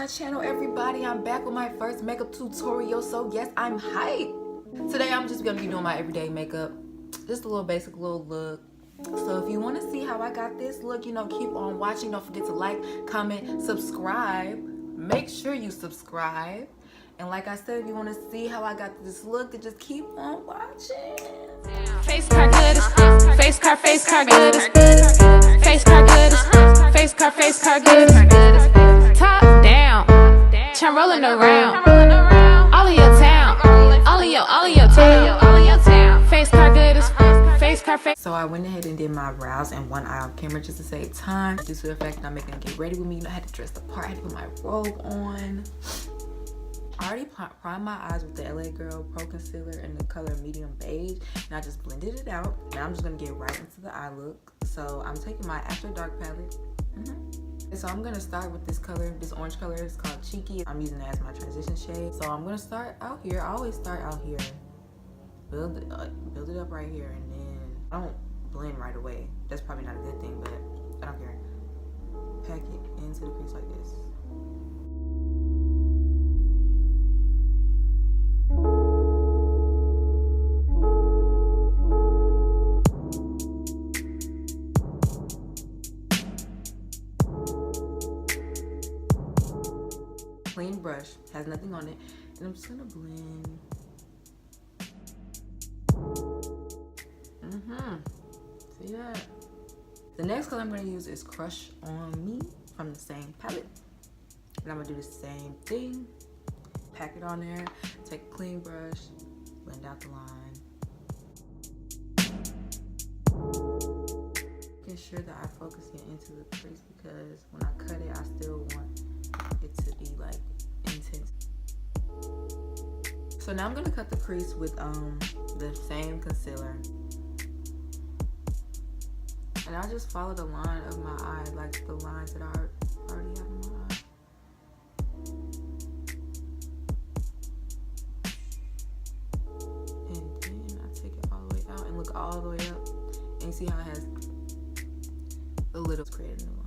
my channel, everybody. I'm back with my first makeup tutorial, so yes, I'm hyped. Today I'm just gonna be doing my everyday makeup, just a little basic little look. So if you want to see how I got this look, you know, keep on watching. Don't forget to like, comment, subscribe. Make sure you subscribe. And like I said, if you want to see how I got this look, then just keep on watching. Face card good, face card good, face card good, face card good, top down, chum rolling around, all of your town, all of your town, face card good, face card. So I went ahead and did my brows and one eye off camera just to save time. Due to the fact that I'm making it get ready with me, you know, I had to dress the part, I had to put my robe on. I already primed my eyes with the LA Girl Pro Concealer in the color medium beige, and I just blended it out. Now I'm just gonna get right into the eye look. So I'm taking my After Dark palette. So I'm gonna start with this color, this orange color. It's called Cheeky. I'm using it as my transition shade. So I'm gonna start out here. I always start out here. Build it up right here, and then I don't blend right away. That's probably not a good thing, but I don't care. Pack it into the crease like this. Clean brush, has nothing on it, and I'm just gonna blend. See that? The next color I'm gonna use is Crush on Me from the same palette, and I'm gonna do the same thing. Pack it on there, take a clean brush, blend out the line. Making sure that I focus it into the crease, because when I cut it, I still want it to be like intense. So now I'm gonna cut the crease with the same concealer, and I just follow the line of my eye, like the lines that I already have in my eye. And then I take it all the way out and look all the way up, and you see how it has a little created a new line.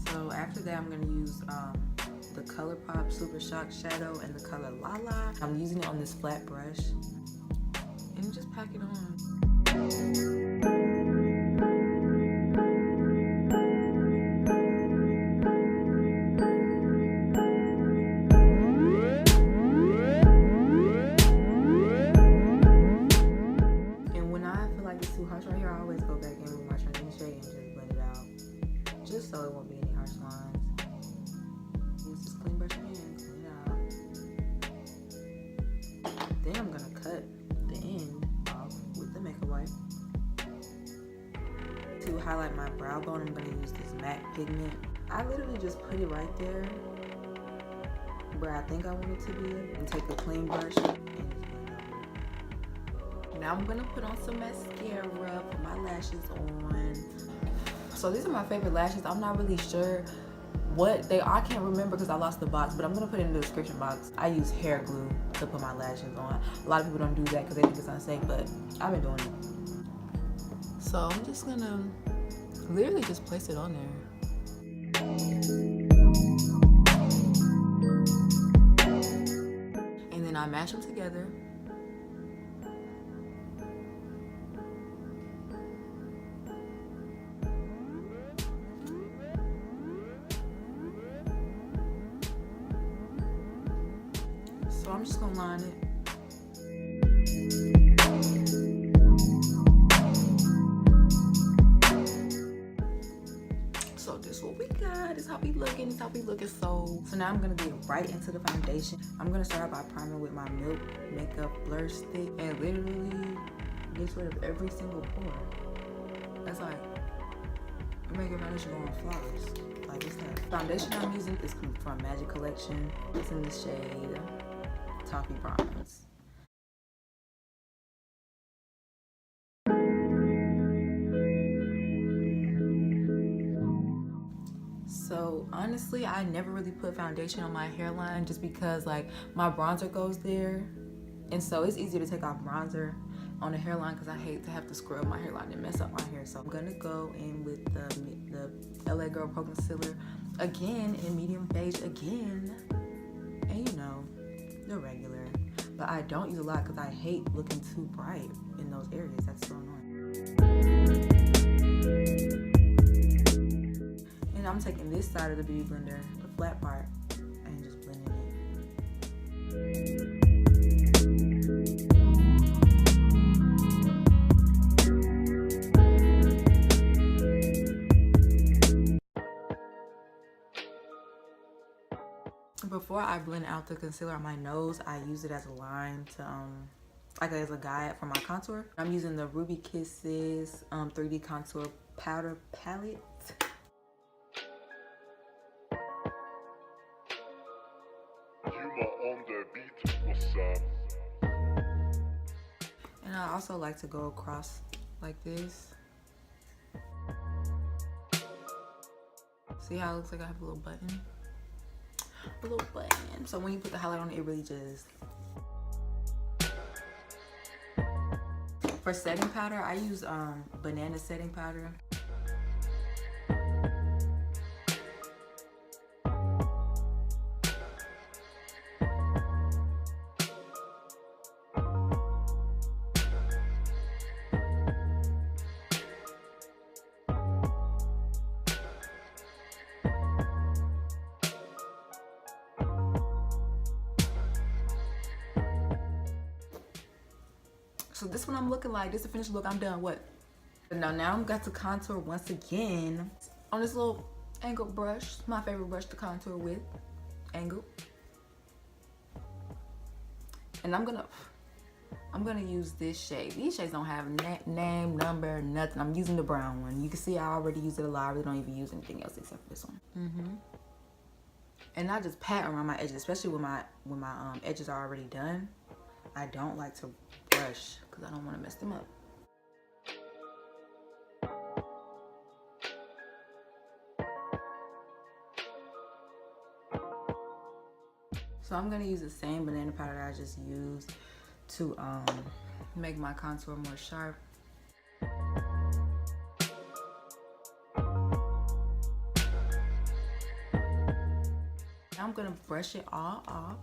So after that, I'm gonna use the ColourPop Super Shock Shadow and the color Lala. I'm using it on this flat brush, and just pack it on. So it won't be any harsh lines. Use this clean brush again, clean it out. Then I'm gonna cut the end off with the makeup wipe. To highlight my brow bone, I'm gonna use this matte pigment. I literally just put it right there where I think I want it to be, and take a clean brush and just blend it. Now I'm gonna put on some mascara, put my lashes on. So these are my favorite lashes. I'm not really sure what they are. I can't remember because I lost the box, but I'm gonna put it in the description box. I use hair glue to put my lashes on. A lot of people don't do that because they think it's unsafe, but I've been doing it. So I'm just gonna literally just place it on there. And then I mash them together. So I'm just gonna line it. So this is what we got. This is how we looking. This is how we looking. So now I'm gonna get right into the foundation. I'm gonna start out by priming with my Milk Makeup Blur Stick, and literally gets rid of every single pore. That's like, you make your foundation go on flawless. Like, what's that? Foundation I'm using is from Magic Collection. It's in the shade Toffee Bronze. So honestly, I never really put foundation on my hairline just because like my bronzer goes there And so it's easier to take off bronzer on the hairline because I hate to have to scrub my hairline and mess up my hair. So I'm gonna go in with the LA Girl Pro Concealer again in medium beige again. And you know, the regular. But I don't use a lot because I hate looking too bright in those areas. That's so annoying. And I'm taking this side of the Beauty Blender, the flat part, and just blending it. Before I blend out the concealer on my nose, I use it as a line to like as a guide for my contour. I'm using the Ruby Kisses 3D contour powder palette. And I also like to go across like this. See how it looks like I have a little button? A little button. So when you put the highlight on it really just. For setting powder, I use banana setting powder. So this one I'm looking like, this is the finished look, I'm done, what? Now I'm got to contour once again on this little angle brush. My favorite brush to contour with, angle. And I'm gonna use this shade. These shades don't have name, number, nothing. I'm using the brown one. You can see I already use it a lot. I really don't even use anything else except for this one. And I just pat around my edges, especially when my edges are already done. I don't like to brush because I don't want to mess them up. So I'm gonna use the same banana powder that I just used to make my contour more sharp. Now I'm gonna brush it all off.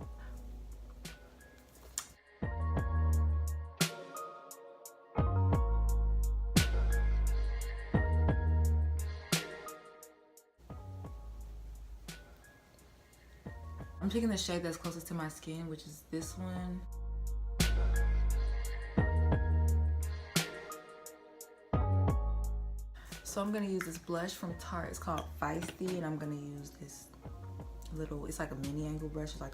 I'm taking the shade that's closest to my skin, which is this one. So I'm gonna use this blush from Tarte. It's called Feisty, and I'm gonna use this little, it's like a mini angle brush. It's like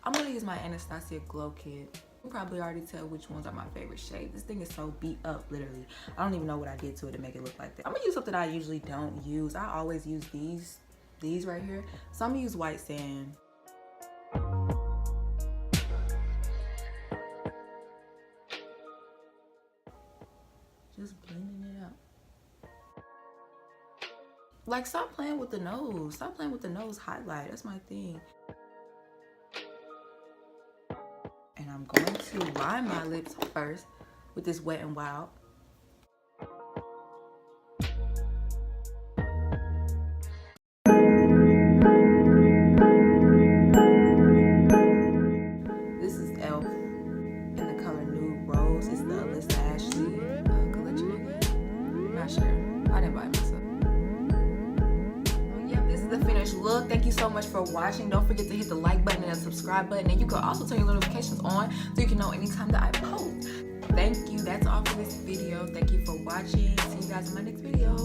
I'm gonna use my Anastasia Glow Kit. You can probably already tell which ones are my favorite shade. This thing is so beat up, literally. I don't even know what I did to it to make it look like that. I'm gonna use something I usually don't use. I always use these right here. So I'm gonna use White Sand. Just blending it out. Like, stop playing with the nose. Stop playing with the nose highlight. That's my thing. And I'm going to line my lips first with this Wet n Wild. This is e.l.f. in the color Nude Rose. It's the Alyssa Ashley collection. I'm not sure. I didn't buy it myself. This is the finished look. Thank you so much for watching. Don't forget to hit the like button and the subscribe button, and you can also turn your notifications on so you can know anytime that I post. Thank you. That's all for this video. Thank you for watching. See you guys in my next video.